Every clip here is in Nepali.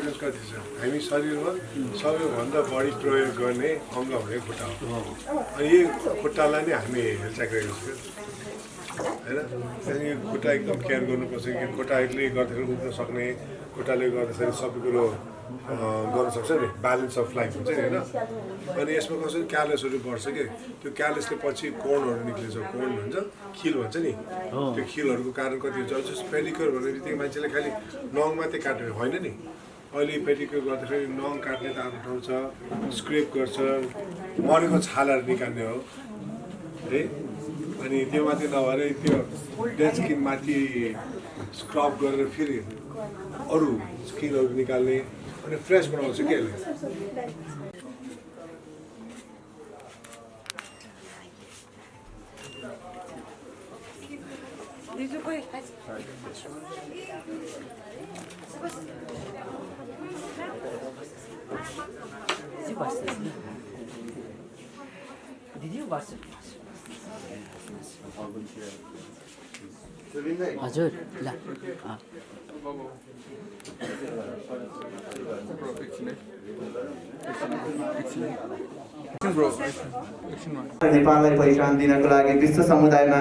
डिफरेन्स कति छ हामी शरीरमा सबैभन्दा बढी प्रयोग गर्ने अङ्ग भनेको खुट्टा हो अनि यही खुट्टालाई नै हामी हेरचाह गरेको छौँ होइन त्यहाँदेखि खुट्टा एकदम केयर गर्नुपर्छ कि खुट्टाले गर्दाखेरि उठ्न सक्ने खुट्टाले गर्दाखेरि सबै कुरो गर्न सक्छ नि ब्यालेन्स अफ लाइफ हुन्छ नि होइन अनि यसमा कसरी क्यारलेसहरू बढ्छ कि त्यो क्यारलेसले पछि कोर्नहरू निक्लिन्छ कोर्न भन्छ खिल भन्छ नि त्यो खिलहरूको कारण कति हुन्छ जस्तो पेडिक्योर भन्ने बित्तिकै मान्छेले खालि नङ मात्रै काट्यो होइन नि अहिले पेडिक्योर गर्दाखेरि नङ काट्ने तार उठाउँछ स्क्रेप गर्छ मरेको छालाहरू निकाल्ने हो है अनि त्यो मात्रै नभएर त्यो डेड स्किन माथि स्क्रब गरेर फेरि अरू स्किनहरू निकाल्ने अनि फ्रेस बनाउँछ के यसले हजुर ल नेपाललाई पहिचान दिनको लागि विश्व समुदायमा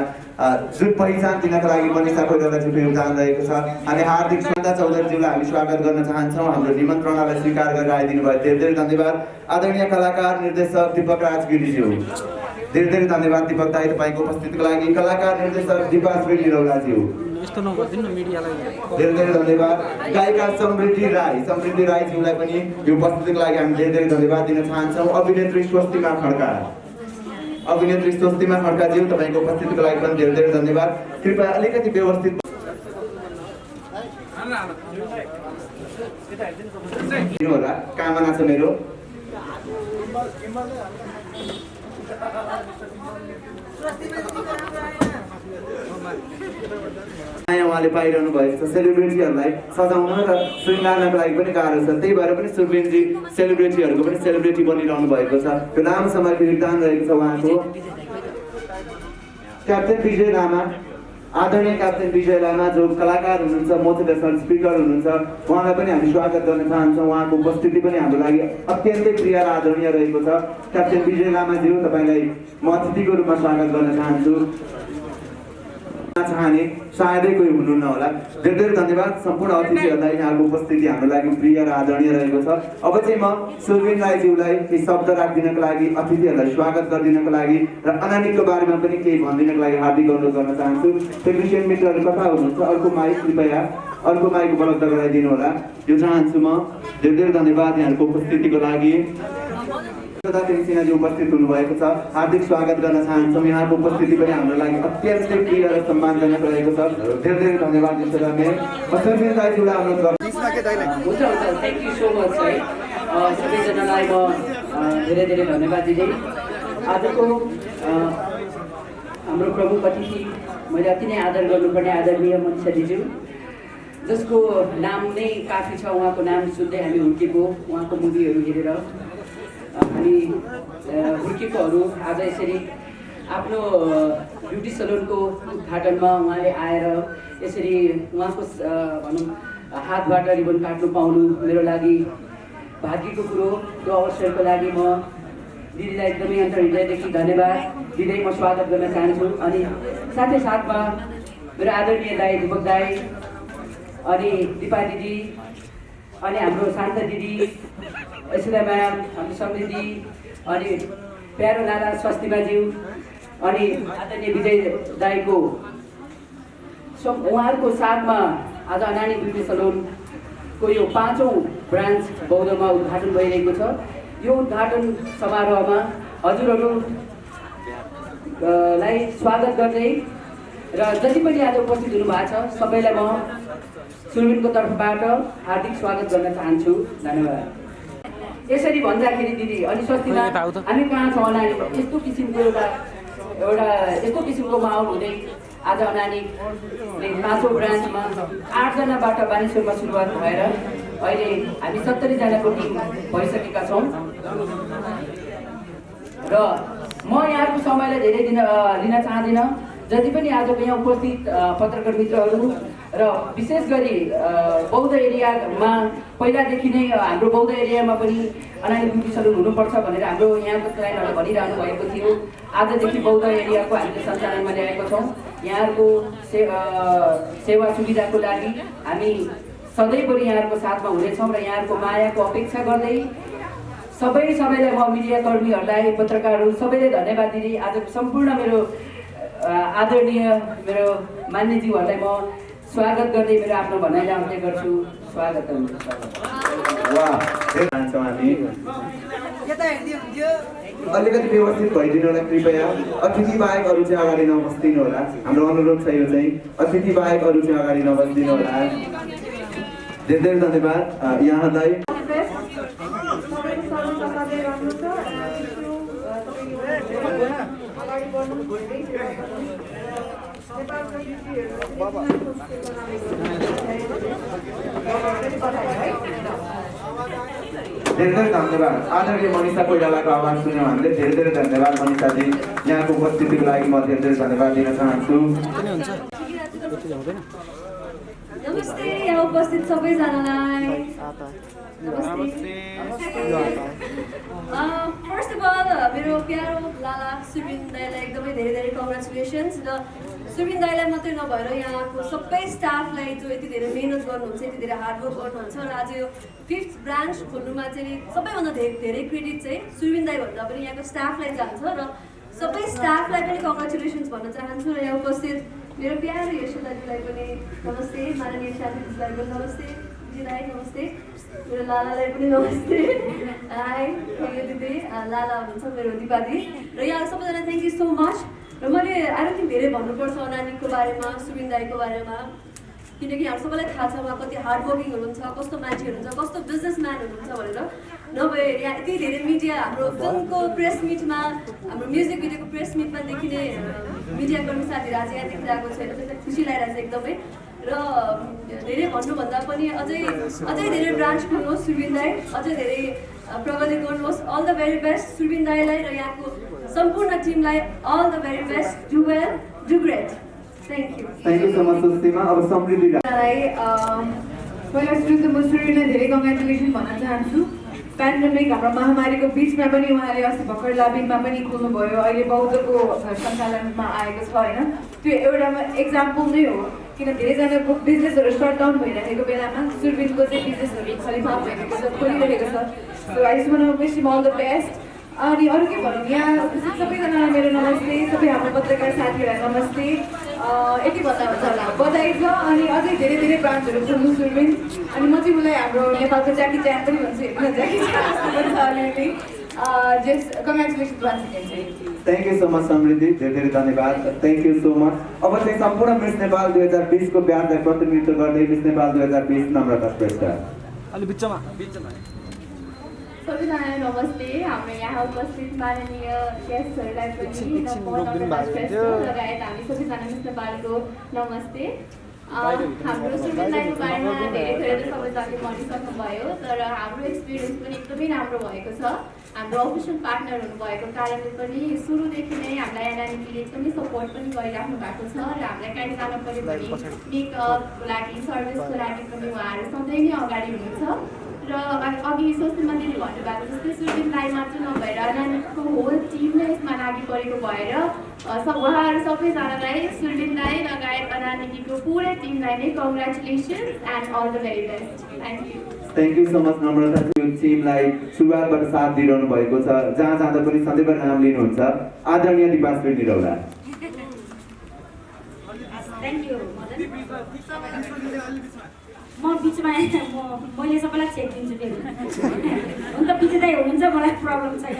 जुन पहिचान दिनको लागि मनिषा कोइरालाको ठुलो योगदान रहेको छ अनि हार्दिक सन्दा चौधरीज्यूलाई हामी स्वागत गर्न चाहन्छौँ हाम्रो निमन्त्रणालाई स्वीकार गरेर आइदिनु भयो धेरै धेरै धन्यवाद आदरणीय कलाकार निर्देशक दीपक राज गिरीज्यू धेरै धेरै धन्यवाद दीपक दाई तपाईँको उपस्थितिको लागि कलाकार निर्देशक दीपास बेटी रौलाज्यू धेरै धेरै धन्यवाद गायिका समृद्धि राईज्यूलाई पनि यो उपस्थितिको लागि हामी धेरै धेरै धन्यवाद दिन चाहन्छौँ अभिनेत्री स्वस्तिमा खड्काज्यू तपाईँको उपस्थितिको लागि पनि धेरै धेरै धन्यवाद कृपया अलिकति व्यवस्थित होला कामना छ मेरो उहाँले पाइरहनु भएको छ सेलिब्रेटीहरूलाई सजाउन र श्रृङ्गार्नको लागि पनि गाह्रो छ त्यही भएर पनि सुरबिनजी सेलिब्रेटीहरूको पनि सेलिब्रेटी बनिरहनु भएको छ त्यो लामो समयको योगदान रहेको छ उहाँको क्याप्टेन विजय लामा आदरणीय क्याप्टेन विजय लामा जो कलाकार हुनुहुन्छ मोटिभेसनल स्पिकर हुनुहुन्छ उहाँलाई पनि हामी स्वागत गर्न चाहन्छौँ उहाँको उपस्थिति पनि हाम्रो लागि अत्यन्तै प्रिय र आदरणीय रहेको छ क्याप्टेन विजय लामाज्यू तपाईँलाई म अतिथिको रूपमा स्वागत गर्न चाहन्छु चाहने सायदै कोही हुनुहुन्न होला धेरै धेरै धन्यवाद सम्पूर्ण अतिथिहरूलाई यहाँको उपस्थिति हाम्रो लागि प्रिय र आदरणीय रहेको छ अब चाहिँ म सुरबिन राईज्यूलाई केही शब्द राखिदिनको लागि अतिथिहरूलाई स्वागत गरिदिनको लागि र अनामिकको बारेमा पनि केही भनिदिनको लागि हार्दिक अनुरोध गर्न चाहन्छु टेक्निसियन मित्रहरू कता हुनुहुन्छ अर्को माइक कृपया अर्को माइक उपलब्ध गराइदिनु होला यो चाहन्छु म धेरै धेरै धन्यवाद यहाँको उपस्थितिको लागि सिन्हाजी उपस्थित हुनुभएको छ हार्दिक स्वागत गर्न चाहन्छौँ यहाँको उपस्थिति पनि हाम्रो लागि अत्यन्तै प्रिय र सम्मानजनक रहेको छ धेरै धेरै धन्यवाद दिन्छ थ्याङ्क यू सो मच है सबैजनालाई म धेरै धेरै धन्यवाद दिँदै आजको हाम्रो प्रमुख अतिथि मैले अति नै आदर गर्नुपर्ने आदरणीय मनिषा दिज्यू जसको नाम नै काफी छ उहाँको नाम सुन्दै हामी हुर्केको उहाँको मुभीहरू हेरेर हामी हुर्केकोहरू आज यसरी आफ्नो ब्युटी सलुनको उद्घाटनमा उहाँले आएर यसरी उहाँको भनौँ हातबाट रिबन काट्नु पाउनु मेरो लागि भाग्यको कुरो त्यो अवसरको लागि म दिदीलाई एकदमै अन्तर्हृदयदेखि धन्यवाद दिँदै म स्वागत गर्न चाहन्छु अनि साथै साथमा मेरो आदरणीय दाई दीपक दाई अनि दिपा दिदी अनि हाम्रो शान्त दिदी ऐश्वर्या म्याम अनि समृद्धि अनि प्यारो नाना स्वस्तिमाज्यू अनि आदरणीय विजय दाईको उहाँहरूको साथमा आज अनानी ब्युटी सलुनको यो 5औं ब्रान्च बौद्धमा उद्घाटन भइरहेको छ यो उद्घाटन समारोहमा हजुरहरूलाई स्वागत गर्दै र जति पनि आज उपस्थित हुनुभएको छ सबैलाई म सुरबिनको तर्फबाट हार्दिक स्वागत गर्न चाहन्छु धन्यवाद यसरी भन्दाखेरि दिदी अनि स्वस्तिमा हामी कहाँ छौँ अनानी यस्तो किसिमको एउटा यस्तो किसिमको माहौल हुँदै आज अनानीले 5औं ब्रान्चमा 8 जनाबाट बानेश्वरमा सुरुवात भएर अहिले हामी 70 जनाको टिम भइसकेका छौँ र म यहाँको समयलाई धेरै लिन चाहदिनँ जति पनि आजको यहाँ उपस्थित पत्रकार मित्रहरू र विशेष गरी बौद्ध एरियामा पहिलादेखि नै हाम्रो बौद्ध एरियामा पनि अनानी ब्युटी सलुन हुनुपर्छ भनेर हाम्रो यहाँको क्लाइन्टहरूले भनिरहनु भएको थियो। आजदेखि बौद्ध एरियाको हामीले सञ्चालनमा ल्याएको छौँ। यहाँहरूको सेवा सुविधाको लागि हामी सधैँभरि यहाँहरूको साथमा हुनेछौँ र यहाँहरूको मायाको अपेक्षा गर्दै सबैलाई म मिडियाकर्मीहरूलाई, पत्रकारहरू सबैले धन्यवाद दिँदै आजको सम्पूर्ण मेरो आदरणीय मेरो मान्यज्यूहरूलाई म स्वागत गर्दै मेरो आफ्नो भनाइलाई अन्त्य गर्छु। स्वागत अलिकति व्यवस्थित भइदिनु होला कृपया। अतिथि बाहेक अरू चाहिँ अगाडि नबस्दिनु होला। हाम्रो अनुरोध छ यो चाहिँ अतिथि बाहेक अरू चाहिँ अगाडि नबस्दिनु होला। धेरै धेरै धन्यवाद यहाँलाई। धेरै धेरै धन्यवाद। आदरणीय मनिषा कोइरालाको आवाज सुन्यौँ हामीले। धेरै धेरै धन्यवाद मनिषाजी, यहाँको उपस्थितिको लागि म धेरै धेरै धन्यवाद दिन चाहन्छु। नमस्ते यहाँ उपस्थित सबैजनालाई। फर्स्ट अफ अल मेरो प्यारो लाला सुबिन दाईलाई एकदमै धेरै धेरै कङ्ग्रेचुलेसन्स। र सुबिन दाईलाई मात्रै नभएर यहाँको सबै स्टाफलाई जो यति धेरै मेहनत गर्नुहुन्छ, यति धेरै हार्डवर्क गर्नुहुन्छ र आज यो 5th ब्रान्च खोल्नुमा चाहिँ सबैभन्दा धेरै क्रेडिट चाहिँ सुबिन दाई भन्दा पनि यहाँको स्टाफलाई जान्छ र सबै स्टाफलाई पनि कङ्ग्रेचुलेसन्स भन्न चाहन्छु। र यहाँ उपस्थित मेरो प्यारो यशोदाजीलाई पनि नमस्ते, माननीय साथीलाई पनि नमस्ते, दिदीलाई नमस्ते, मेरो लालालाई पनि नमस्ते। हाई दिदी, लाला हुनुहुन्छ मेरो दिपादी। र यहाँ सबैजना थ्याङ्क यू सो मच। र मैले आई डोन्ट थिङ्क धेरै भन्नुपर्छ अनानीको बारेमा, सुबिन दाईको बारेमा, किनकि हाम्रो सबैलाई थाहा छ उहाँ कति हार्डवर्किङ हुनुहुन्छ, कस्तो मान्छे हुनुहुन्छ, कस्तो बिजनेसम्यान हुनुहुन्छ भनेर। नभए यहाँ यति धेरै मिडिया हाम्रो फिल्मको प्रेस मिटमा, हाम्रो म्युजिक भिडियोको प्रेस मिटमा देखिने मिडियाकर्मी साथीहरू आज यहाँ देखिरहेको छैन, त्यसलाई खुसी लागिरहेको छ एकदमै। र धेरै भन्नुभन्दा पनि अझै धेरै ब्रान्च खोल्नुहोस् सुबिन दाई, अझै धेरै प्रगति गर्नुहोस्। All the very best Subin दाईलाई र यहाँको सम्पूर्ण टिमलाई all the very best. Do well, do great. Thank you. Thank you so much Sustima. अब समृद्धि पहिला सुरु त म सुरुलाई धेरै कङ्ग्रेचुलेसन भन्न चाहन्छु। पेन्डेमिक हाम्रो महामारीको बिचमा पनि उहाँले अस्ति भर्खर लाबिङमा पनि खोल्नुभयो, अहिले बौद्धको सञ्चालनमा आएको छ होइन। त्यो एउटा एक्जाम्पल नै हो, किन धेरैजनाको बिजनेसहरू सटडाउन भइरहेको बेलामा सुरबिनको चाहिँ बिजनेसहरू खालि माफ भइरहेको छ, खोलिरहेको छ। So I just want to wish him all the best. अनि अरू के भनौँ, यहाँ सबैजनालाई मेरो नमस्ते, सबै हाम्रो पत्रकार साथीहरूलाई नमस्ते। यति भन्दा हुन्छ होला, बधाई छ। अनि अझै धेरै धेरै ब्रान्चहरू खोल्नु सुरबिन। अनि म चाहिँ उसलाई हाम्रो नेपालको ज्याकी च्यान पनि भन्छु, हेर्नु ज्याकी च्यान पनि छ अलिअलि। जस्ट कङ्ग्रेचुलेसन वान्स अगेन चाहिँ। थ्याङ्क यू सो मच समृद्धि, धेरै धेरै धन्यवाद। Thank you so much. अब चाहिँ सम्पूर्ण मिस नेपाल 2020 को ब्याजलाई प्रतिनिधित्व गर्दै मिस नेपाल 2020 नम्रता श्रेष्ठ। सबैजनालाई नमस्ते। हाम्रो यहाँ उपस्थित माननीय गेस्टहरूलाई पनि लगायत हामी सबैजना मिस नेपालको नमस्ते। हाम्रो सुबिन दाईको बारेमा धेरै धेरै त सबैजनाले भनिसक्नुभयो, तर हाम्रो एक्सपिरियन्स पनि एकदमै राम्रो भएको छ। हाम्रो अफिसियल पार्टनर हुनुभएको कारणले पनि सुरुदेखि नै हामीलाई एनआइपीले एकदमै सपोर्ट पनि गरिराख्नु भएको छ। र हामीलाई कहीँ जानु पऱ्यो भने मेकअपको लागि, सर्भिसको लागि पनि उहाँहरू सधैँ नै अगाडि हुनुहुन्छ। र अघि सोच्ने मन्दिरले भन्नुभएको जस्तै सुबिन दाई मात्र नभएर नानीको होल टिम नै यसमा लागि परेको भएर उहाँहरू सबैजनालाई सुबिन दाई लगायत अनानीको पुरै टिमलाई नै congratulation and all the very best. Thank you. Thank you so much Namrata. यो टिमलाई सुरुवातबाट साथ दिइरहनु भएको छ, जहाँ जाँदा पनि सधैँ नाम लिनुहुन्छ। आदरणीय दिपाश्री निरौला। Thank you. म बिचमा मैले सबैलाई चेक दिन्छु फेरि। हुन त बिचै हुनुहुन्छ, मलाई प्रब्लम छैन।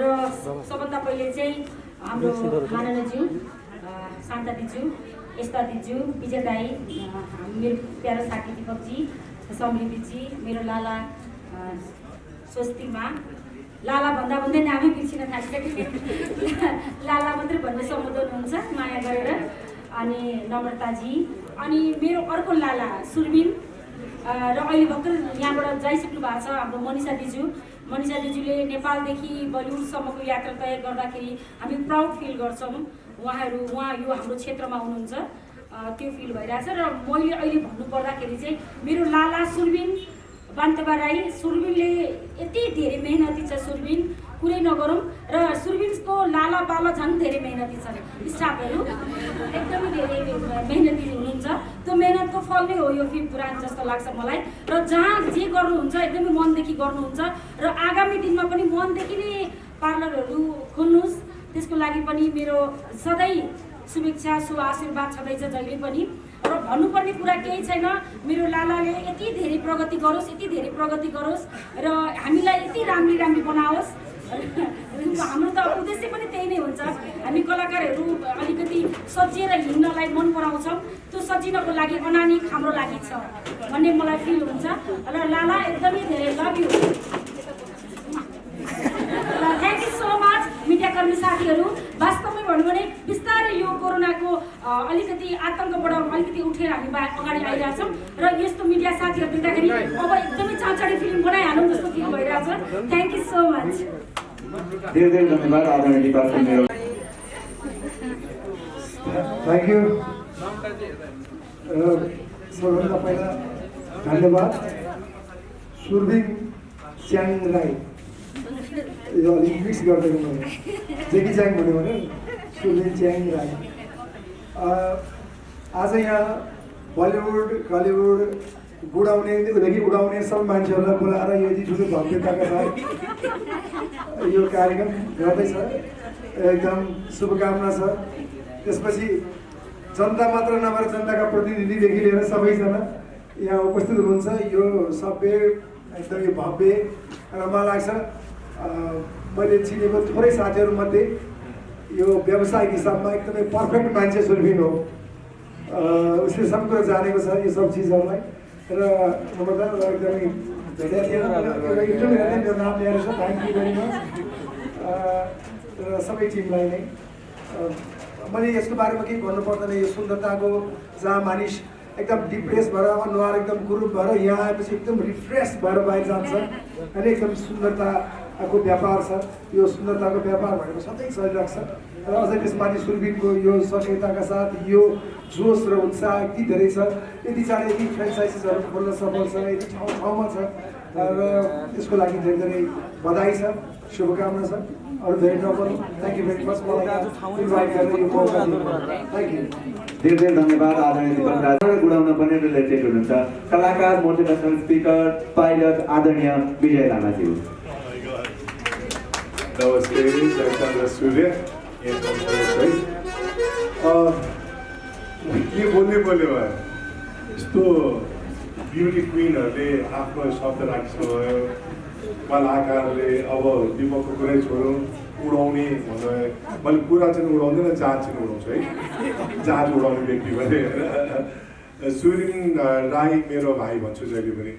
र सबभन्दा पहिले चाहिँ हाम्रो माननीयज्यू, शान्ता दिज्यू, यस्ता दिज्यू, विजय दाई, मेरो प्यारो साथी दिपकजी, समृद्धिजी, मेरो लाला स्वस्तिमा, लाला भन्दा भन्दै नामै बिर्सिन थालिसक्यो। लाला मात्रै भन्ने सम्बोधन हुन्छ माया गरेर। अनि नम्रताजी, अनि मेरो अर्को लाला सुरबिन, र अहिले भर्खर यहाँबाट जाइसक्नु भएको छ हाम्रो मनिषा दिजु। मनिषा दिदीले नेपालदेखि बलिउडसम्मको यात्रा तय गर्दाखेरि हामी प्राउड फिल गर्छौँ। उहाँ यो हाम्रो क्षेत्रमा हुनुहुन्छ, त्यो फिल भइरहेछ। र मैले अहिले भन्नुपर्दाखेरि चाहिँ मेरो लाला सुरबिन बान्तबा राई, सुरबिनले यति धेरै मेहनती छ, सुरबिन कुरै नगरौँ। र सुरबिनको लाला बाला झन् धेरै मेहनती छन्, स्टाफहरू एकदमै धेरै मेहनती हुनुहुन्छ। त्यो मेहनतको फल नै हो यो फिल्म पुराण जस्तो लाग्छ मलाई। र जहाँ जे गर्नुहुन्छ एकदमै मनदेखि गर्नुहुन्छ र आगामी दिनमा पनि मनदेखि नै पार्लरहरू खोल्नुहोस्। त्यसको लागि पनि मेरो सधैँ शुभेच्छा, शुभ आशीर्वाद छँदैछ जहिले पनि। र भन्नुपर्ने कुरा केही छैन, मेरो लालाले यति धेरै प्रगति गरोस्, यति धेरै प्रगति गरोस् र हामीलाई यति राम्री बनाओस्। हाम्रो त उद्देश्य पनि त्यही नै हुन्छ। हामी कलाकारहरू अलिकति सजिएर हिँड्नलाई मन पराउँछौँ, त्यो सजिनको लागि अनानिक हाम्रो लागि छ भन्ने मलाई फिल हुन्छ। र लाला एकदमै धेरै love you. Thank you so much मिडियाकर्मी साथीहरू। वास्तवमै भन्नु भने बिस्तारै यो कोरोनाको अलिकति आतङ्कबाट अलिकति उठेर हामी अगाडि आइरहेछौँ र यस्तो मिडिया साथीहरू देख्दाखेरि अब एकदमै चाँचाडी फिल्म बनाइहालौँ जस्तो फिल भइरहेछ। Thank you so much. धेरै धन्यवाद आदरणीय विकास मेरो। Thank you. सबभन्दा पहिला धन्यवाद सुरबिन च्याङ राई, यो अलिक मिक्स गरिदिनु मैले, जेकी च्याङ भन्यो भने सुरबिन च्याङ राई। आज यहाँ बलिउड कलिउड गुडाउनेदेखि उडाउने सब मान्छेहरूलाई बोलाएर यो यति ठुलो भव्यताका साथ यो कार्यक्रम गर्दैछ, एकदम शुभकामना छ। त्यसपछि जनता मात्र नभएर जनताका प्रतिनिधिदेखि लिएर सबैजना यहाँ उपस्थित हुनुहुन्छ। यो सभ्य एकदम यो भव्य र मलाई लाग्छ मैले चिनेको थोरै साथीहरूमध्ये यो व्यवसायिक हिसाबमा एकदमै पर्फेक्ट मान्छे सुरबिन हो। उसले सब कुरा जानेको छ यो सब चिजहरूलाई। र नम्रता एकदमै भेटेको थिएन, इन्टरभ्यू हेर्दै मेरो नाम ल्याएर छ। Thank you very much. र सबै टिमलाई नै मैले यसको बारेमा केही भन्नु पर्दैन। यो सुन्दरताको जहाँ मानिस एकदम डिप्रेस भएर अनुहार एकदम कुरूप भएर यहाँ आएपछि एकदम रिफ्रेस भएर बाहिर जान्छ अनि एकदम सुन्दरताको व्यापार छ। यो सुन्दरताको व्यापार भनेको सधैँ चलिरहेको छ। र अझै त्यसमाथि सुरबिनको यो सक्रियताका साथ यो जोस र उत्साह यति धेरै छ, यति चाँडै यति फ्रेन्चाइजिसहरू खोल्न सफल छ, यति ठाउँमा छ। र यसको लागि धेरै धेरै बधाई छ, शुभकामना छ। अरू धेरै नगरौँ। Thank you very much. धेरै धन्यवाद आदरणीय दीपक राज। गुडाउन पनि रिलेटेड हुनुहुन्छ कलाकार, मोटिभेसनल स्पिकर, पाइलट आदरणीय विजय लामाज्यू। नमस्ते, जयचन्द्र सूर्य। के बोल्ने भयो यस्तो ब्युटी क्विनहरूले आफ्नो शब्द राखिसक्नुभयो। कलाकारले अब दीपकको कुरै छोडौँ, उडाउने भन्नु मैले कुरा चाहिँ उडाउँदैन, जहाज चाहिँ उडाउँछु है, जहाज उडाउने व्यक्ति भने। सुरबिन राई मेरो भाइ भन्छु जहिले पनि।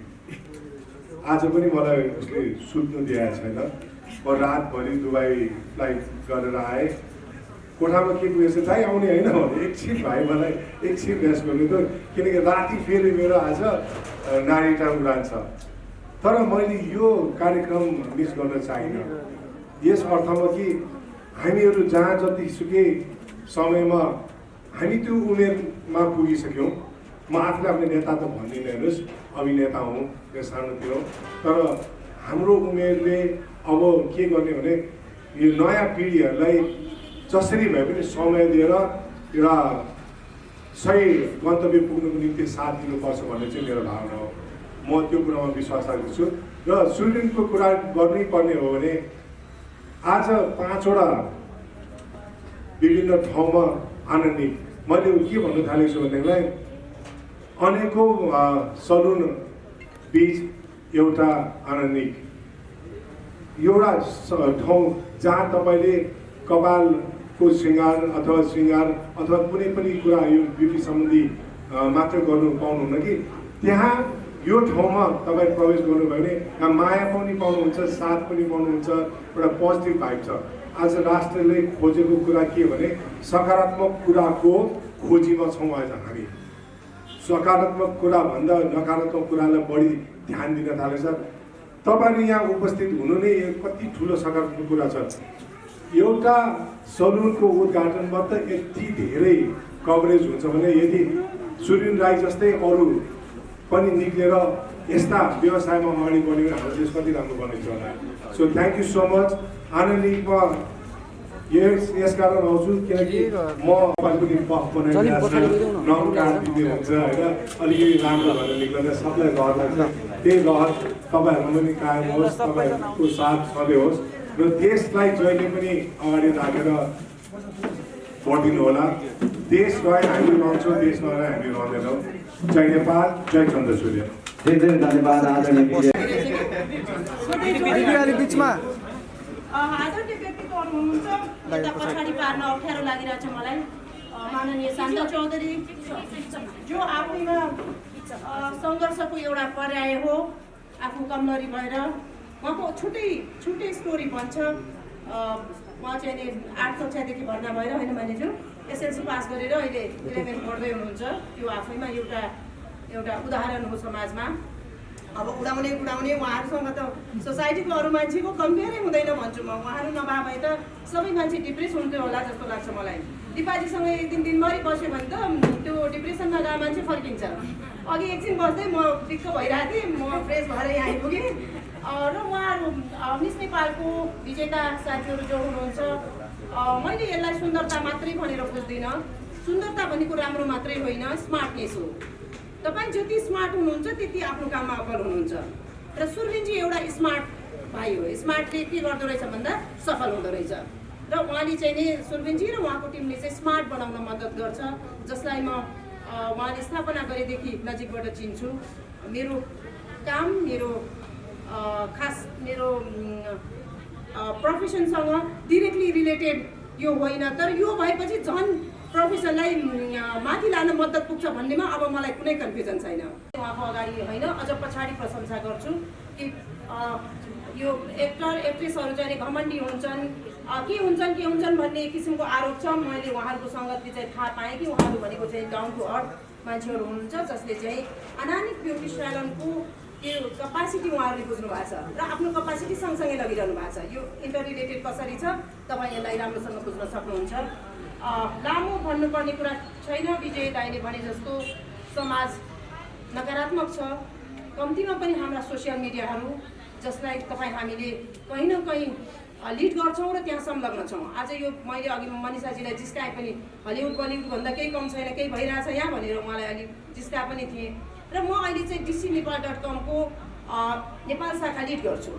आज पनि मलाई उसले सुत्नु दिएको छैन। म रातभरि दुबई फ्लाइट गरेर आएँ। कोठामा के पुगेछ दाइ आउने होइन भने एकछिन भाइ मलाई एकछिन रेस्ट गर्नु त, किनकि राति फेरि मेरो आज नारीटाङ उडान छ। तर मैले यो कार्यक्रम मिस गर्न चाहिनँ, यस अर्थमा कि हामीहरू जहाँ जतिसुकै समयमा हामी त्यो उमेरमा पुगिसक्यौँ। म आफूले आफ्नो नेता त भन्दिनँ, हेर्नुहोस् अभिनेता हुँ या सानोतिर, तर हाम्रो उमेरले अब के गर्ने भने यो नयाँ पिँढीहरूलाई जसरी भए पनि समय दिएर एउटा सही गन्तव्य पुग्नुको निम्ति साथ दिनुपर्छ भन्ने चाहिँ मेरो भावना हो। म त्यो कुरामा विश्वास राख्दछु। र सुरबिनको कुरा गर्नै पर्ने हो भने आज 5वटा विभिन्न ठाउँमा आनन्दित मैले के भन्न थालेको छु भनेदेखिलाई अनेकौँ सलुन बिच एउटा आनन्दित एउटा ठाउँ जहाँ तपाईँले कपालको श्रृङ्गार अथवा कुनै पनि कुरा यो ब्युटी सम्बन्धी मात्र गर्नु पाउनुहुन्न कि त्यहाँ यो ठाउँमा तपाईँ प्रवेश गर्नुभयो भने यहाँ माया पनि पाउनुहुन्छ, साथ पनि पाउनुहुन्छ, एउटा पोजिटिभ भाइब छ। आज राष्ट्रले खोजेको कुरा के भने सकारात्मक कुराको खोजीमा छौँ। आज हामी सकारात्मक कुरा भन्दा नकारात्मक कुरालाई बढी ध्यान दिन थालेछ। तपाईँहरू यहाँ उपस्थित हुनु नै कति ठुलो सकारात्मक कुरा छ। एउटा सलुनको उद्घाटनमा त यति धेरै कभरेज हुन्छ भने यदि सुरविन राई जस्तै अरू पनि निक्लेर यस्ता व्यवसायमा अगाडि बढ्यो भने हाम्रो देश कति राम्रो बनेछ होला। So thank you so much. आनन्दमा यसकारण आउँछु किनकि म तपाईँको दिन पफ बनाइरहेको छु, नमकार दिने हुन्छ होइन, अलिकति राम्रो भनेर निक्लेर सबलाई रहर लाग्छ। त्यही रहर तपाईँहरूमा पनि कायम होस्, तपाईँहरूको साथ सधैँ होस् र देशलाई जहिले पनि अगाडि राखेर बढिदिनु होला। देश रहे हामी रहन्छौँ, देश नरहे हामी रहँदैनौँ। जय नेपाल, जय चन्द्रसूर्य। धेरै धेरै धन्यवाद आदरणीय बिचमा आदरणीय व्यक्तित्वहरू हुनुहुन्छ, यता पछाडि पार्न अप्ठ्यारो लागिरहेछ मलाई। माननीय शान्ता चौधरी जो आफैमा सङ्घर्षको एउटा पर्याय हो, आफू कमलरी भएर उहाँको छुट्टै स्टोरी भन्छ। उहाँ चाहिँ अहिले 8 कक्षादेखि भर्ना भएर होइन मैले जो एसएलसी पास गरेर अहिले 11 पढ्दै हुनुहुन्छ। त्यो आफैमा एउटा उदाहरण हो समाजमा। अब उडाउने उहाँहरूसँग त सोसाइटीको अरू मान्छेको कम्पेयरै हुँदैन भन्छु म। उहाँहरू नभए भए त सबै मान्छे डिप्रेस हुन्थ्यो होला जस्तो लाग्छ मलाई। दिपाजीसँग एक दिनभरि बस्यो भने त त्यो डिप्रेसनमा गएको मान्छे फर्किन्छ। अघि एकछिन बस्दै म दिक्क भइरहेको थिएँ, म फ्रेस भएर यहाँ आइपुगेँ। र उहाँहरू मिस नेपालको विजेता साथीहरू जो हुनुहुन्छ, मैले यसलाई सुन्दरता मात्रै भनेर बुझ्दिनँ। सुन्दरता भनेको राम्रो मात्रै होइन, स्मार्टनेस हो। तपाईँ जति स्मार्ट हुनुहुन्छ त्यति आफ्नो काममा अब्बल हुनुहुन्छ। र सुरविनजी एउटा स्मार्ट भाइ हो। स्मार्टले के गर्दो रहेछ भन्दा सफल हुँदो रहेछ। र उहाँले चाहिँ नि सुरविनजी र उहाँको टिमले चाहिँ स्मार्ट बनाउन मद्दत गर्छ, जसलाई म उहाँले स्थापना गरेदेखि नजिकबाट चिन्छु। मेरो काम मेरो प्रोफेसनसँग डिरेक्टली रिलेटेड यो होइन, तर यो भएपछि झन् प्रोफेसनलाई माथि लान मद्दत पुग्छ भन्नेमा अब मलाई कुनै कन्फ्युजन छैन। उहाँको अगाडि होइन, अझ पछाडि प्रशंसा गर्छु कि यो एक्टर एक्ट्रेसहरू चाहिँ घमण्डी हुन्छन्, के हुन्छन् भन्ने किसिमको आरोप छ। मैले उहाँहरूको सङ्गतले चाहिँ थाहा पाएँ कि उहाँहरू भनेको चाहिँ डाउन टु अर्थ मान्छेहरू हुनुहुन्छ, जसले चाहिँ अनानिक ब्युटी स्यालनको त्यो कपासिटी उहाँहरूले बुझ्नु भएको छ र आफ्नो कपासिटी सँगसँगै लगिरहनु भएको छ। यो इन्टर रिलेटेड कसरी छ तपाईँ यसलाई राम्रोसँग बुझ्न सक्नुहुन्छ। लामो भन्नुपर्ने कुरा छैन। विजय दाइले भने जस्तो समाज नकारात्मक छ। कम्तीमा पनि हाम्रा सोसियल मिडियाहरू जसलाई हामीले कहीँ न कहीँ लिड गर्छौँ र त्यहाँ संलग्न छौँ। आज यो मैले अघि मनिषाजीलाई जिस्काएँ पनि, हलिउड बलिउड भन्दा केही कम छैन, केही भइरहेछ यहाँ भनेर उहाँलाई अलिक जिस्काए पनि थिएँ। र म अहिले चाहिँ dcnepal.com-को नेपाल शाखा लिड गर्छु।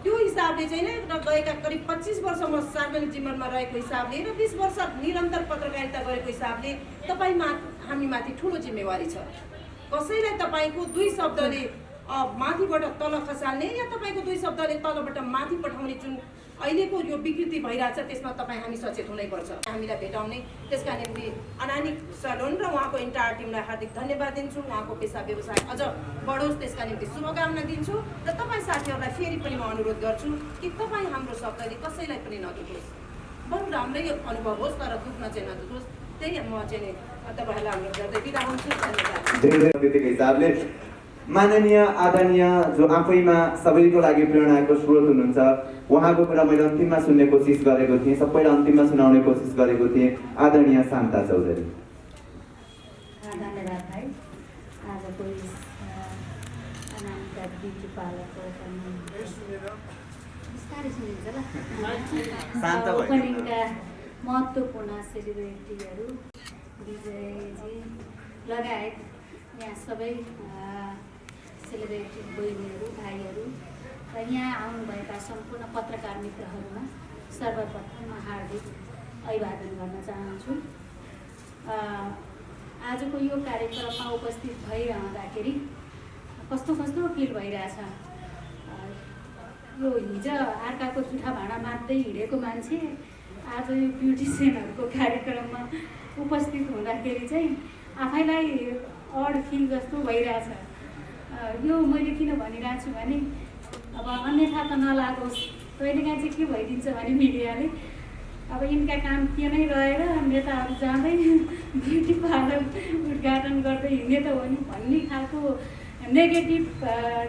त्यो हिसाबले चाहिँ नै र गएका करिब 25 वर्ष म सार्वजनिक जीवनमा रहेको हिसाबले र 20 वर्ष निरन्तर पत्रकारिता गरेको हिसाबले हामीमाथि ठुलो जिम्मेवारी छ। कसैलाई तपाईँको 2 शब्दले माथिबाट तल खसाल्ने या तपाईँको 2 शब्दले तलबाट माथि पठाउने जुन अहिलेको यो विकृति भइरहेछ, त्यसमा हामी सचेत हुनैपर्छ। हामीलाई भेटाउने त्यसका निम्ति अनानिक सलोन र उहाँको इन्टायर टिमलाई हार्दिक धन्यवाद दिन्छु। उहाँको पेसा व्यवसाय अझ बढोस् त्यसका निम्ति शुभकामना दिन्छु। र तपाईँ साथीहरूलाई फेरि पनि म अनुरोध गर्छु कि तपाईँ हाम्रो शब्दले कसैलाई पनि नदुखोस्, बरु राम्रै अनुभव होस्, तर दुख्न चाहिँ नदुखोस्। त्यही म चाहिँ तपाईँहरूलाई अनुरोध गर्दै बिदा हुन्छु। धन्यवाद। माननीय आदरणीय जो आफैमा सबैको लागि प्रेरणाको स्रोत हुनुहुन्छ, उहाँको कुरा मैले अन्तिममा सुन्ने कोसिस गरेको थिएँ, सबैलाई अन्तिममा सुनाउने कोसिस गरेको थिएँ। आदरणीय शान्ता चौधरी। धन्यवाद भाइ। आजको अनामिका ब्युटी पार्लरको ओपनिङका महत्त्वपूर्ण सेलिब्रेटीहरू विजयजी लगायत यहाँ सबै सेलिब्रेटी बहिनीहरू भाइहरू र यहाँ आउनुभएका सम्पूर्ण पत्रकार मित्रहरूमा सर्वप्रथम हार्दिक अभिवादन गर्न चाहन्छु। आजको यो कार्यक्रममा उपस्थित भइरहँदाखेरि कस्तो फिल भइरहेछ। यो हिजो अर्काको जुठा भाँडा मात्दै हिँडेको मान्छे आज यो ब्युटिसियनहरूको कार्यक्रममा उपस्थित हुँदाखेरि चाहिँ आफैलाई अड फिल जस्तो भइरहेछ। यो मैले किन भनिरहेको छु भने अब अन्यथा त नलागोस्, कहिलेकाहीँ चाहिँ के भइदिन्छ भने मिडियाले अब यिनका काम के नै रहेर नेताहरू जाँदै ब्युटी पार्लर उद्घाटन गर्दै हिँड्ने त हो नि भन्ने खालको नेगेटिभ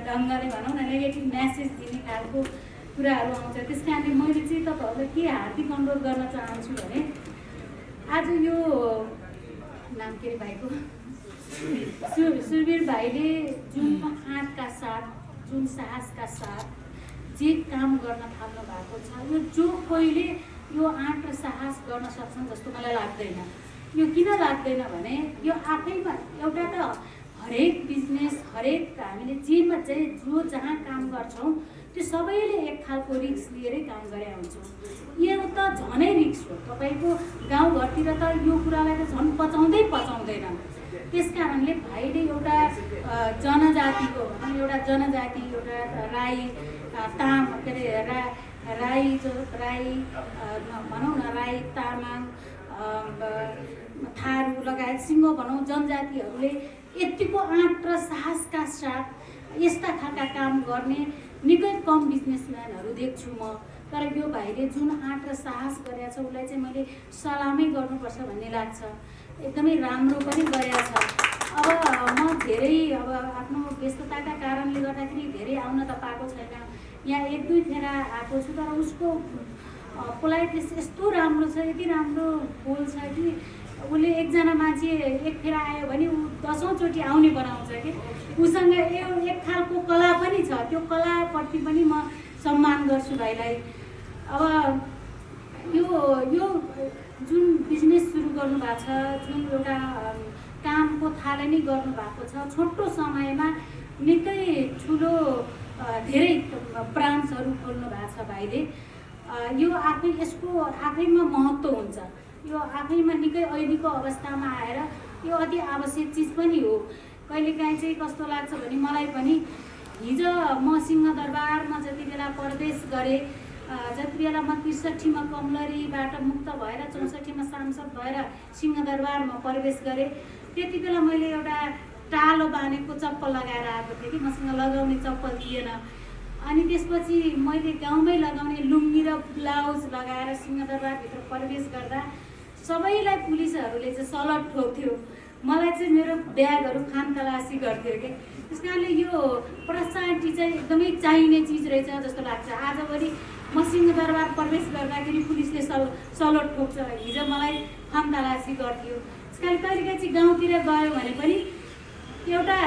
ढङ्गले भनौँ न नेगेटिभ म्यासेज दिने खालको कुराहरू आउँछ। त्यस कारणले मैले चाहिँ तपाईँहरूलाई के हार्दिक अनुरोध गर्न चाहन्छु भने आज यो नाम के अरे भाइको सुरवीर भाइले जुन आँटका साथ जुन साहसका साथ जे काम गर्न थाल्नु भएको छ यो जो कोहीले यो आँट र साहस गर्न सक्छन् जस्तो मलाई लाग्दैन। यो किन लाग्दैन भने यो आफैमा एउटा त हरेक बिजनेस हरेक हामीले जेमा चाहिँ जो जहाँ काम गर्छौँ त्यो सबैले एक खालको रिस्क लिएरै काम गरे हुन्छौँ। यो त झनै रिस्क हो। तपाईँको गाउँघरतिर त यो कुरालाई त झन् पचाउँदैन। त्यस कारणले भाइले एउटा जनजातिको एउटा राई के अरे राई भनौँ न राई तामाङ थारू लगायत सिङ्गो भनौँ जनजातिहरूले यतिको आँट र साहसका साथ यस्ता खालका काम गर्ने निकै कम बिजनेसम्यानहरू देख्छु म। तर यो भाइले जुन आँट र साहस गरेको छ उसलाई चाहिँ मैले सलामै गर्नुपर्छ भन्ने लाग्छ। एकदमै राम्रो पनि गरेको छ। अब म धेरै आफ्नो व्यस्तताका कारणले गर्दाखेरि धेरै आउन त पाएको छैन। यहाँ 1-2 फेरा आएको छु तर उसको पोलाइटनेस यस्तो राम्रो छ यति राम्रो बोल्छ कि उसले एकजना मान्छे एक फेरा आयो भने ऊ 10औँ चोटि आउने बनाउँछ कि उसँग एक खालको कला पनि छ। त्यो कलाप्रति पनि म सम्मान गर्छु भाइलाई। अब यो जुन बिजनेस सुरु गर्नुभएको छ जुन एउटा कामको थालनी गर्नुभएको छ छोटो समयमा निकै ठुलो धेरै ब्रान्चहरू खोल्नु भएको छ भाइले। यो यसको आफैमा महत्त्व हुन्छ। यो आफैमा निकै अहिलेको अवस्थामा आएर यो अति आवश्यक चिज पनि हो। कहिलेकाहीँ चाहिँ कस्तो लाग्छ भने मलाई पनि हिजो म सिंहदरबारमा जति बेला प्रवेश गरेँ जति बेला म ६३मा कमलरीबाट मुक्त भएर ६४मा सांसद भएर सिंहदरबारमा प्रवेश गरेँ त्यति बेला मैले एउटा टालो बाँधेको चप्पल लगाएर आएको थिएँ कि मसँग लगाउने चप्पल थिएन। अनि त्यसपछि मैले गाउँमै लगाउने लुङ्गी र ब्लाउज लगाएर सिंहदरबारभित्र प्रवेश गर्दा सबैलाई पुलिसहरूले चाहिँ सलट ठोक्थ्यो। मलाई चाहिँ मेरो ब्यागहरू खानतलासी गर्थ्यो कि त्यस कारणले यो पर्सनालिटी चाहिँ एकदमै चाहिने चिज रहेछ जस्तो लाग्छ। आजभोलि म सिंहदरबार प्रवेश गर्दाखेरि पुलिसले सलट ठोक्छ। हिजो मलाई खानतलासी गर्थ्यो। त्यस कारण कहिलेकाहीँ चाहिँ गाउँतिर गयो भने पनि एउटा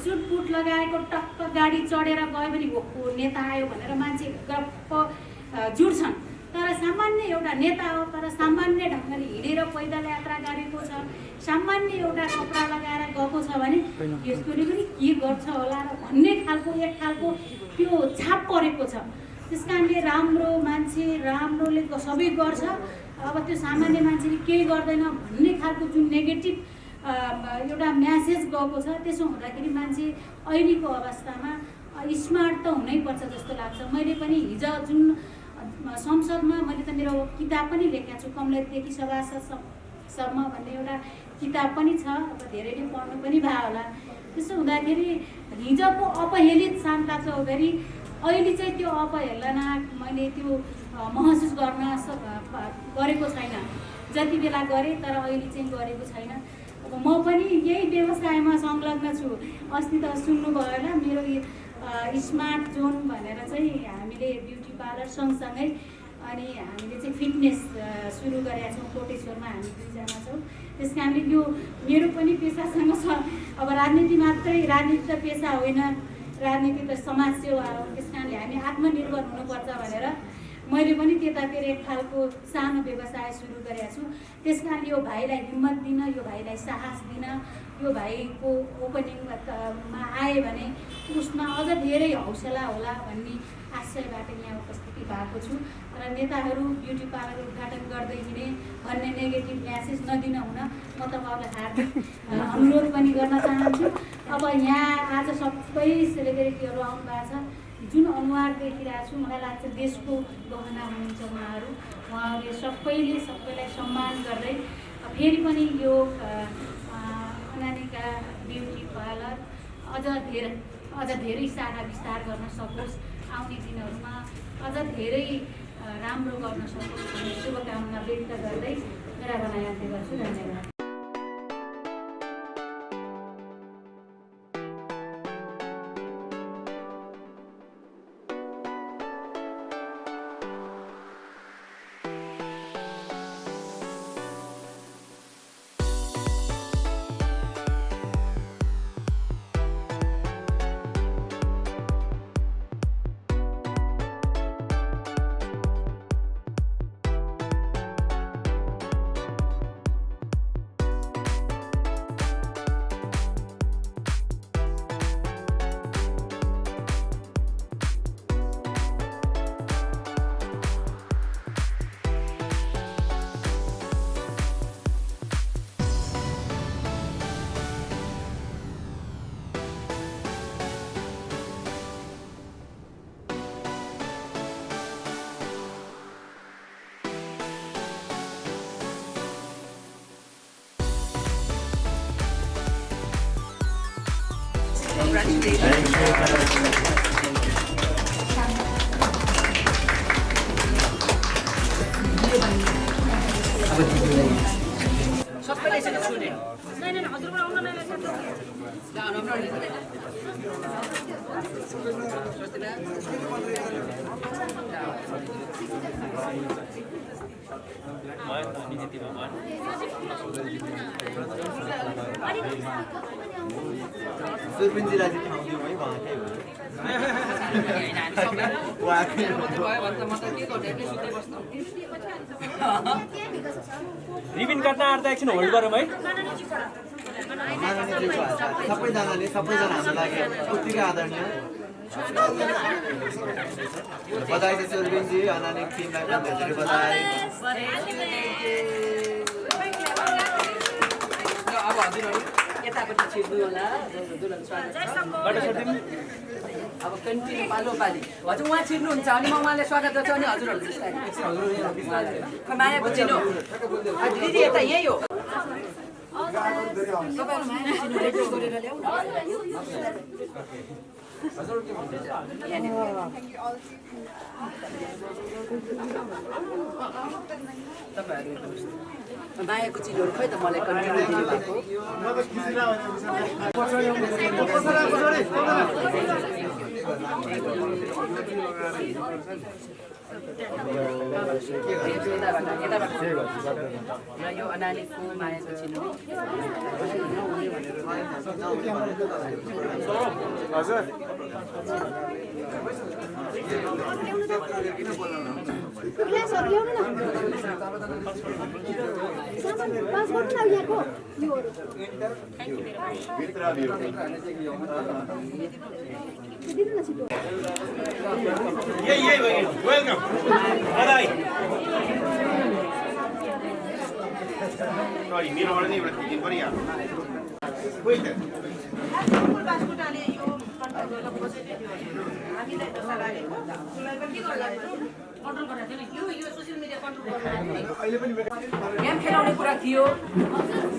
सुटपुट लगाएको टक्क गाडी चढेर गयो भने हो नेता आयो भनेर मान्छे गप्प जुट्छन्। तर सामान्य एउटा नेता हो तर सामान्य ढङ्गले हिँडेर पैदल यात्रा गरेको छ सामान्य एउटा कपडा लगाएर गएको छ भने यसकोले पनि के गर्छ होला र भन्ने खालको एक खालको त्यो छाप परेको छ। त्यस कारणले राम्रो मान्छे राम्रोले सबै गर्छ। अब त्यो सामान्य मान्छेले केही गर्दैन भन्ने खालको जुन नेगेटिभ एउटा म्यासेज गएको छ त्यसो हुँदाखेरि मान्छे अहिलेको अवस्थामा स्मार्ट त हुनैपर्छ जस्तो लाग्छ। मैले पनि हिजो जुन संसदमा मैले त मेरो किताब पनि लेखेको छु कमलरीदेखि सभासदसम्म भन्ने एउटा किताब पनि छ। अब धेरैले पढ्नु पनि भयो होला। त्यसो हुँदाखेरि हिजोको अपहेलित शान्ता चौधरी अहिले चाहिँ त्यो अपहेलना मैले त्यो महसुस गरेको छैन। जति बेला गरेँ तर अहिले चाहिँ गरेको छैन। अब म पनि यही व्यवसायमा संलग्न छु। अस्ति त सुन्नुभयो होला मेरो स्मार्ट जोन भनेर चाहिँ हामीले ब्युटी पार्लर सँगसँगै अनि हामीले चाहिँ फिटनेस सुरु गरेका छौँ। कोटेश्वरमा हामी 2जना छौँ। त्यस कारणले यो मेरो पनि पेसासँग छ। अब राजनीति मात्रै राजनीति त पेसा होइन राजनीति त समाज सेवा हो। त्यस कारणले हामी आत्मनिर्भर हुनुपर्छ भनेर मैले पनि त्यतातिर एक खालको सानो व्यवसाय सुरु गरेको छु। त्यस कारणले यो भाइलाई हिम्मत दिन यो भाइलाई साहस दिन यो भाइको ओपनिङमा आए भने उसमा अझ धेरै हौसला होला भन्ने आशयबाट यहाँ उपस्थिति भएको छु। र नेताहरू ब्युटी पार्लर उद्घाटन गर्दै हिँडे भन्ने नेगेटिभ म्यासेज नदिन हुन म तपाईँहरूलाई हार्दिक अनुरोध पनि गर्न चाहन्छु। अब यहाँ आज सबै सेलिब्रेटीहरू आउनु भएको छ। जुन अनुहार देखिरहेको छु मलाई लाग्छ देशको गहना हुनुहुन्छ उहाँहरू। उहाँहरूले सबैलाई सम्मान गर्दै फेरि पनि यो अनामिका ब्युटी पार्लर अझ धेरै शाखा विस्तार गर्न सकोस् आउने दिनहरूमा अझ धेरै राम्रो गर्न सकोस् भन्ने शुभकामना व्यक्त गर्दै मेरा भनाइ अन्त्य गर्छु। धन्यवाद। सबैले यसरी सुने सुरबिन्जीलाई चाहिँ ठाउँ दिउँ है उहाँकै हो उहाँकै रिबिन काट्न आँट्दा एकछिन होल्ड गरौँ है सबैजनाले हाम्रो लागि उत्तिकै आदरणीय बधाई छ सुरबिनजी अनानिक टिमलाई पनि धेरै बधाई अब हजुरहरू यतापट्टि छिर्नु होला हजुरहरू स्वागत छ अब कन्टिन्यू पालो पाली हजुर उहाँ छिर्नुहुन्छ अनि म उहाँले स्वागत गर्छु अनि हजुरहरू माया बुझिनु दिदी यता यही हो तपाईँहरू माया बुझिनु रेडी गरेर ल्याउनु तपाईँहरू मायाको चिजहरू खै त मलाई कन्टिन्यू दिनुभएको र यो अनानीको मायाको चिनो वेलकम बधाई सरी मेरोबाट नै एउटा दिन परिहाल्यो कोही त बास्कुटाले यो हामीलाई पैसा लागेको उसलाई पनि के गर्ला कन्ट्रोल गरेको थिएन यो सोसियल मिडिया कन्ट्रोल गर्नु गेम खेलाउने कुरा थियो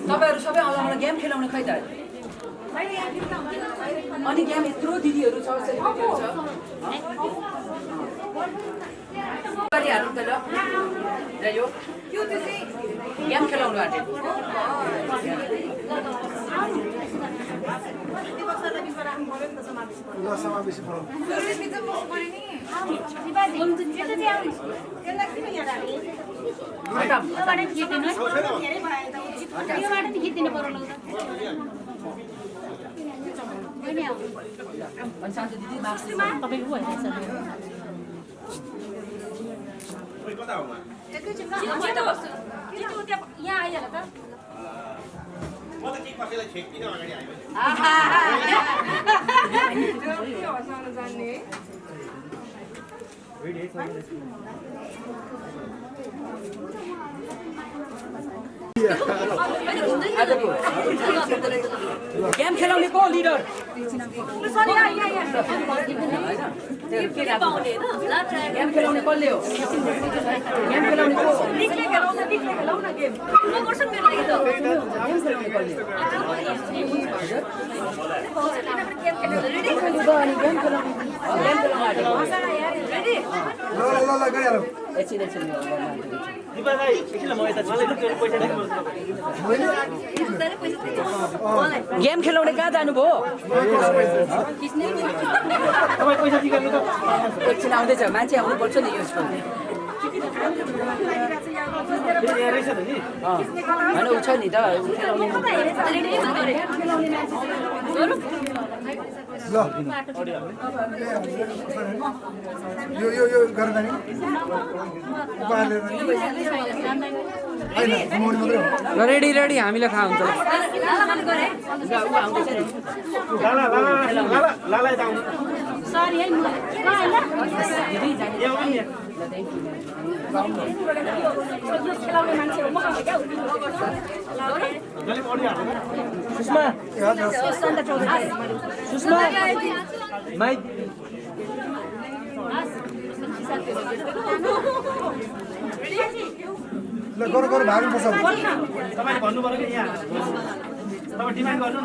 तपाईँहरू सबै आउँदा गेम खेलाउने खै त अनि गेम यत्रो दिदीहरू छ सेलिब्रिटीहरू छ गरिहाल्नु त ल यो गेम खेलाउनु आँटेको शान्ति दिदी तपाईँको भइरहेछ कता हो यहाँ आइहाल्छ त म त के कसैलाई छेक्दिनँ अगाडि आयो गेम खेलाउने को लिडर गेम खेलाउने कसले हो गेम खेलाउने को गेम खेलाउने कहाँ जानुभयो एकछिन आउँदैछ मान्छे आउनुपर्छ नि यसको होइन ऊ छ नि त यो गर्दा नि रेडी रेडी हामीलाई थाहा हुन्छ सरी है खेलाउने मान्छे हो म क्या सुषमा सुषमा माइक ल गरौँ गरौँ भाग्नुपर्छ तपाईँले भन्नु पर्यो कि यहाँ तपाईँ डिमान्ड गर्नु न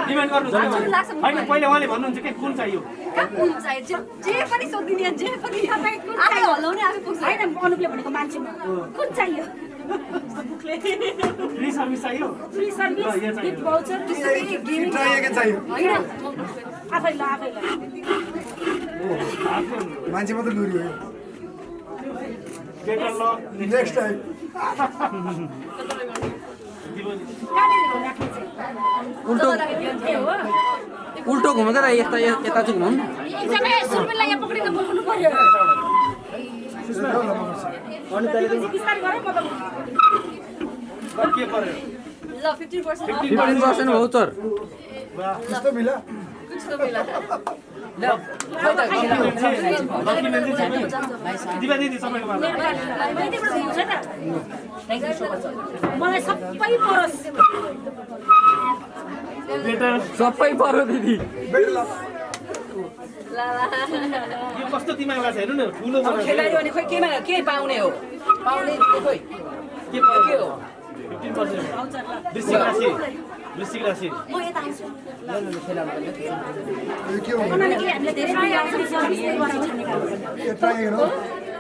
डिमान्ड गर्नु होइन पहिले उहाँले भन्नुहुन्छ के कुन चाहियो कुन चाहियो जे पनि सोधिदिने जे पनि आफै हल्लाउने आफै पुग्छ होइन अनुपले भनेको मान्छेमा कुन चाहियो फ्री सर्भिस चाहियो free service gift voucher gaming चाहिएको चाहियो होइन आफै ल मान्छे मात्रै लुरी हो बेटर ल नेक्स्ट टाइम उल्टो उल्टो घुमेको त यता यता चाहिँ घुमाउँ एकजना सुरबिनलाई यहाँ पक्रिन बोलाउनु पर्यो बिस्तारै गरौँ म त के पर्यो ल 15% 15% भाउचर त्यस्तो मिला कस्तो बेला दिवा दिदी सबैको बाबा मलाई सबै परोस् बेटर सबै पर्यो दिदी यो कस्तो दिमागलाई छ हेर्नु न ठुलो बनाएको खेलाडी भने खोइ के पाउने हो पाउने खोइ के पर्यो 15% वृश्चिक राशि वृश्चिक राशि म यता आउँछु यो के हो उनीहरूले के हामीले धेरै सर्भिस बनाउँछ यो ट्राई गर्नु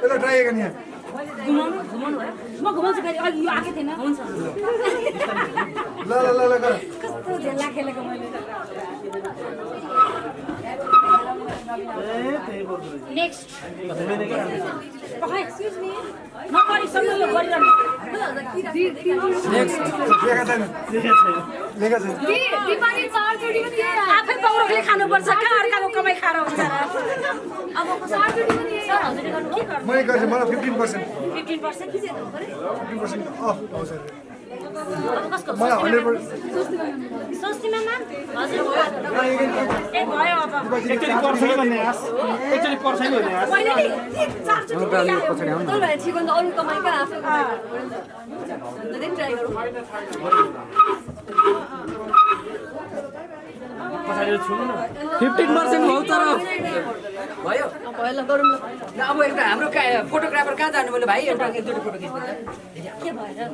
यसलाई ट्राई गर्नु यहाँ घुमाउनु भयो म घुमाउँछु फेरि अघि यो आएको थिएन हुन्छ ल ल ल ल गर कस्तो झेल्ला खेलेको मैले नेक्स्ट एक्सक्युज मी नपरिसम्म यो गरिरहनु लिएका छैन लिएका छैन दिपाली चारचोटि पनि आफै पौरखले खानुपर्छ कहाँ अर्काको कमाइ खाएर हुन्छ र अब चारचोटि पनि सर हजुरले गर्नु के गर्नु मैले गर्छु मलाई 15% 15% 15% अफ आउँछ अब कसको मलाई 100% स्वस्तिमा मान हजुर ए भयो अब एकचोटि पर्छ कि भन्ने आश एकचोटि पर्छ कि भन्ने आश पहिले नि चारचोटि पछाडि आउनु तर भने ठिक अरू कमाइका आफै अन्त ट्राई गरौँ पछाडि छुनु न 15% भाउचर भयो भयो ल गरौँ ल ल अब एउटा हाम्रो फोटोग्राफर कहाँ जानु भने भाइ एउटा एक दुईवटा फोटो खिच्नु के भएर